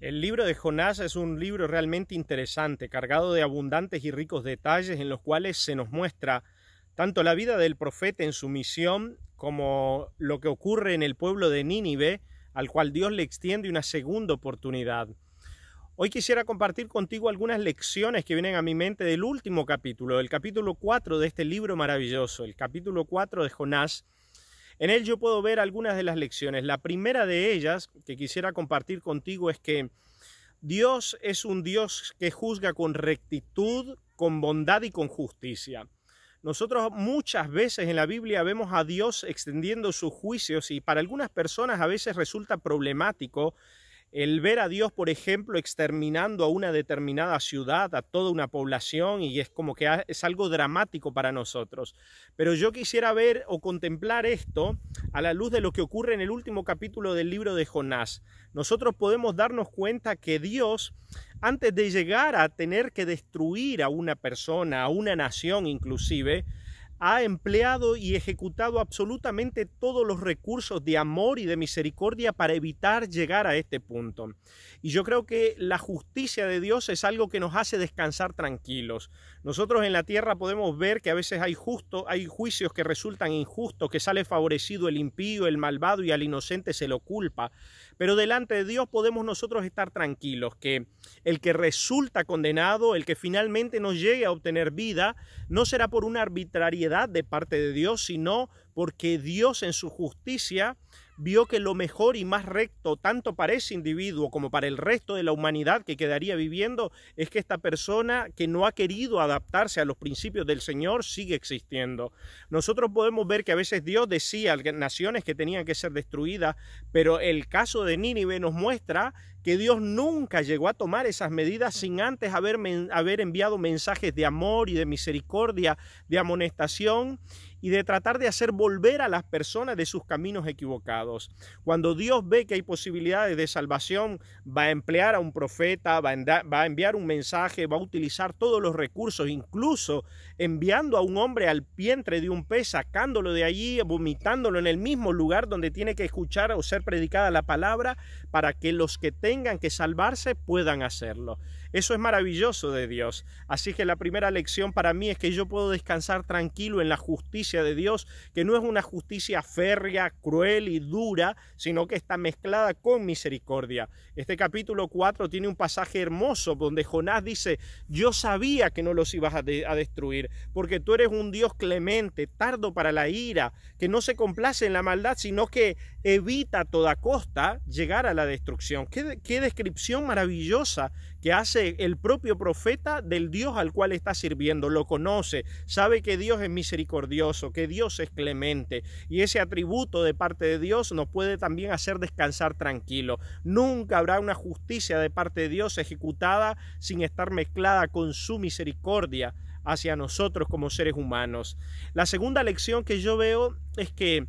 El libro de Jonás es un libro realmente interesante, cargado de abundantes y ricos detalles en los cuales se nos muestra tanto la vida del profeta en su misión como lo que ocurre en el pueblo de Nínive, al cual Dios le extiende una segunda oportunidad. Hoy quisiera compartir contigo algunas lecciones que vienen a mi mente del último capítulo, el capítulo 4 de este libro maravilloso, el capítulo 4 de Jonás. En él yo puedo ver algunas de las lecciones. La primera de ellas que quisiera compartir contigo es que Dios es un Dios que juzga con rectitud, con bondad y con justicia. Nosotros muchas veces en la Biblia vemos a Dios extendiendo sus juicios y para algunas personas a veces resulta problemático el ver a Dios, por ejemplo, exterminando a una determinada ciudad, a toda una población, y es como que es algo dramático para nosotros. Pero yo quisiera ver o contemplar esto a la luz de lo que ocurre en el último capítulo del libro de Jonás. Nosotros podemos darnos cuenta que Dios, antes de llegar a tener que destruir a una persona, a una nación inclusive, ha empleado y ejecutado absolutamente todos los recursos de amor y de misericordia para evitar llegar a este punto. Y yo creo que la justicia de Dios es algo que nos hace descansar tranquilos. Nosotros en la tierra podemos ver que a veces hay juicios que resultan injustos, que sale favorecido el impío, el malvado y al inocente se lo culpa. Pero delante de Dios podemos nosotros estar tranquilos, que el que resulta condenado, el que finalmente no llegue a obtener vida, no será por una arbitrariedad de parte de Dios, sino porque Dios en su justicia vio que lo mejor y más recto, tanto para ese individuo como para el resto de la humanidad que quedaría viviendo, es que esta persona que no ha querido adaptarse a los principios del Señor sigue existiendo. Nosotros podemos ver que a veces Dios decía a naciones que tenían que ser destruidas, pero el caso de Nínive nos muestra que Dios nunca llegó a tomar esas medidas sin antes haber enviado mensajes de amor y de misericordia, de amonestación y de tratar de hacer volver a las personas de sus caminos equivocados. Cuando Dios ve que hay posibilidades de salvación, va a emplear a un profeta, va a enviar un mensaje, va a utilizar todos los recursos, incluso enviando a un hombre al vientre de un pez, sacándolo de allí, vomitándolo en el mismo lugar donde tiene que escuchar o ser predicada la palabra, para que los que tengan que salvarse puedan hacerlo. Eso es maravilloso de Dios. Así que la primera lección para mí es que yo puedo descansar tranquilo en la justicia de Dios, que no es una justicia férrea, cruel y dura, sino que está mezclada con misericordia. Este capítulo 4 tiene un pasaje hermoso donde Jonás dice: yo sabía que no los ibas a destruir, porque tú eres un Dios clemente, tardo para la ira, que no se complace en la maldad, sino que evita a toda costa llegar a la destrucción. Qué descripción maravillosa que hace el propio profeta del Dios al cual está sirviendo. Lo conoce, sabe que Dios es misericordioso, que Dios es clemente, y ese atributo de parte de Dios nos puede también hacer descansar tranquilo. Nunca habrá una justicia de parte de Dios ejecutada sin estar mezclada con su misericordia hacia nosotros como seres humanos. La segunda lección que yo veo es que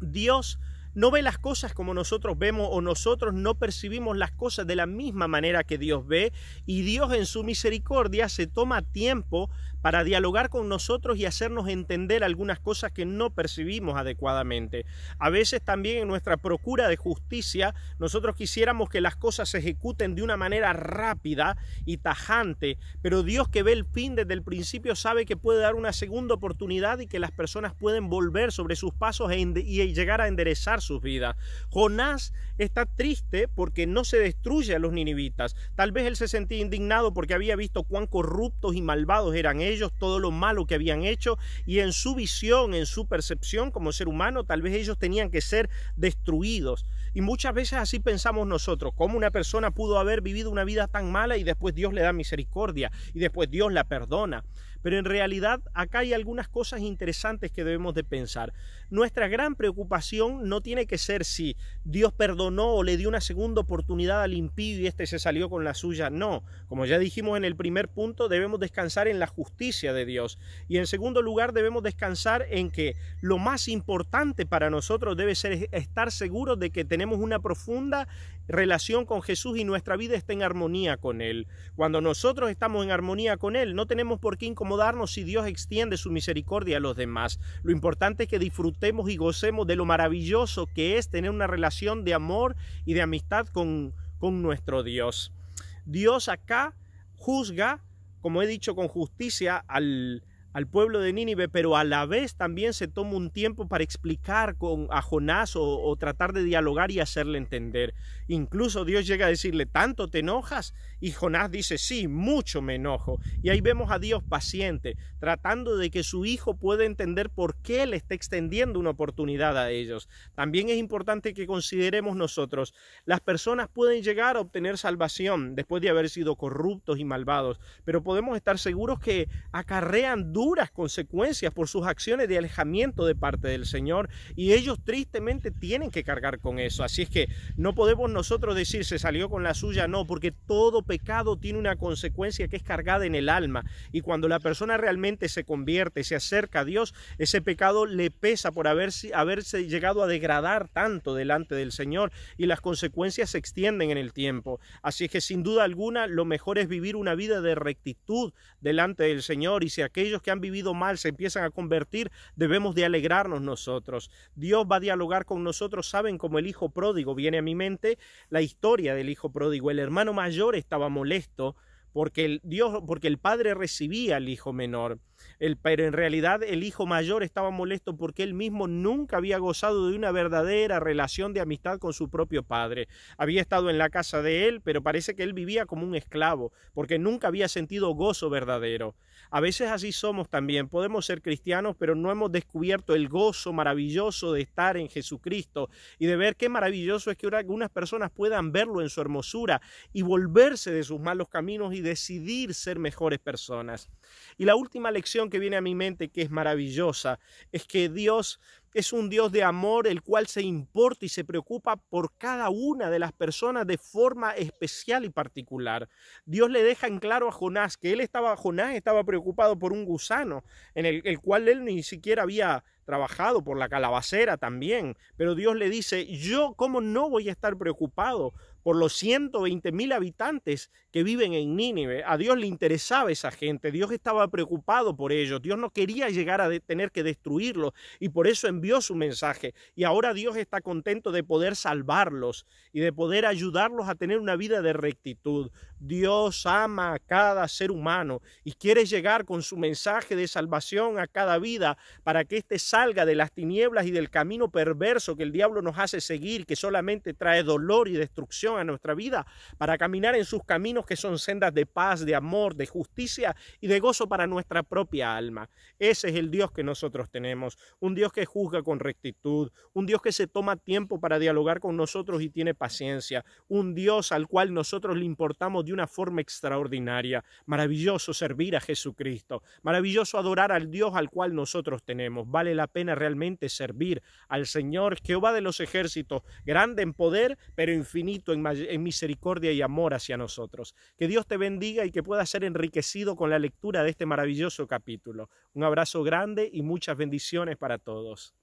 Dios no ve las cosas como nosotros vemos, o nosotros no percibimos las cosas de la misma manera que Dios ve, y Dios en su misericordia se toma tiempo para dialogar con nosotros y hacernos entender algunas cosas que no percibimos adecuadamente. A veces también en nuestra procura de justicia nosotros quisiéramos que las cosas se ejecuten de una manera rápida y tajante, pero Dios, que ve el fin desde el principio, sabe que puede dar una segunda oportunidad y que las personas pueden volver sobre sus pasos y llegar a enderezar sus vidas. Jonás está triste porque no se destruye a los ninivitas. Tal vez él se sentía indignado porque había visto cuán corruptos y malvados eran ellos, todo lo malo que habían hecho, y en su visión, en su percepción como ser humano, tal vez ellos tenían que ser destruidos. Y muchas veces así pensamos nosotros: ¿cómo una persona pudo haber vivido una vida tan mala y después Dios le da misericordia y después Dios la perdona? Pero en realidad acá hay algunas cosas interesantes que debemos de pensar. Nuestra gran preocupación no tiene que ser si Dios perdonó o le dio una segunda oportunidad al impío y este se salió con la suya. No, como ya dijimos en el primer punto, debemos descansar en la justicia de Dios. Y en segundo lugar, debemos descansar en que lo más importante para nosotros debe ser estar seguros de que tenemos una profunda relación con Jesús y nuestra vida está en armonía con Él. Cuando nosotros estamos en armonía con Él, no tenemos por qué incomodarnos si Dios extiende su misericordia a los demás. Lo importante es que disfrutemos y gocemos de lo maravilloso que es tener una relación de amor y de amistad con con nuestro Dios. Dios acá juzga, como he dicho, con justicia al pueblo de Nínive, pero a la vez también se toma un tiempo para explicar a Jonás o tratar de dialogar y hacerle entender. Incluso Dios llega a decirle, ¿tanto te enojas? Y Jonás dice, sí, mucho me enojo. Y ahí vemos a Dios paciente, tratando de que su hijo pueda entender por qué le está extendiendo una oportunidad a ellos. También es importante que consideremos nosotros, las personas pueden llegar a obtener salvación después de haber sido corruptos y malvados, pero podemos estar seguros que acarrean duras consecuencias por sus acciones de alejamiento de parte del Señor, y ellos tristemente tienen que cargar con eso. Así es que no podemos nosotros decir se salió con la suya, no, porque todo pecado tiene una consecuencia que es cargada en el alma, y cuando la persona realmente se convierte, se acerca a Dios, ese pecado le pesa por haberse llegado a degradar tanto delante del Señor, y las consecuencias se extienden en el tiempo. Así es que sin duda alguna lo mejor es vivir una vida de rectitud delante del Señor, y si aquellos que han vivido mal se empiezan a convertir, debemos de alegrarnos nosotros. Dios va a dialogar con nosotros, saben, como el hijo pródigo. Viene a mi mente la historia del hijo pródigo. El hermano mayor estaba molesto porque el padre recibía al hijo menor. Pero en realidad el hijo mayor estaba molesto porque él mismo nunca había gozado de una verdadera relación de amistad con su propio padre. Había estado en la casa de él, pero parece que él vivía como un esclavo, porque nunca había sentido gozo verdadero. A veces así somos también. Podemos ser cristianos, pero no hemos descubierto el gozo maravilloso de estar en Jesucristo y de ver qué maravilloso es que algunas personas puedan verlo en su hermosura y volverse de sus malos caminos y decidir ser mejores personas. Y la última lección que viene a mi mente, que es maravillosa, es que Dios es un Dios de amor, el cual se importa y se preocupa por cada una de las personas de forma especial y particular. Dios le deja en claro a Jonás que Jonás estaba preocupado por un gusano, en el cual él ni siquiera había trabajado, por la calabacera también, pero Dios le dice, yo cómo no voy a estar preocupado por los 120,000 habitantes que viven en Nínive. A Dios le interesaba esa gente, Dios estaba preocupado por ellos, Dios no quería llegar a tener que destruirlos, y por eso envió su mensaje, y ahora Dios está contento de poder salvarlos y de poder ayudarlos a tener una vida de rectitud. Dios ama a cada ser humano y quiere llegar con su mensaje de salvación a cada vida para que éste salga de las tinieblas y del camino perverso que el diablo nos hace seguir, que solamente trae dolor y destrucción a nuestra vida, para caminar en sus caminos que son sendas de paz, de amor, de justicia y de gozo para nuestra propia alma. Ese es el Dios que nosotros tenemos, un Dios que juzga con rectitud, un Dios que se toma tiempo para dialogar con nosotros y tiene paciencia, un Dios al cual nosotros le importamos de una forma extraordinaria. Maravilloso servir a Jesucristo, maravilloso adorar al Dios al cual nosotros tenemos. Vale la pena realmente servir al Señor Jehová de los ejércitos, grande en poder, pero infinito en misericordia y amor hacia nosotros. Que Dios te bendiga y que puedas ser enriquecido con la lectura de este maravilloso capítulo. Un abrazo grande y muchas bendiciones para todos.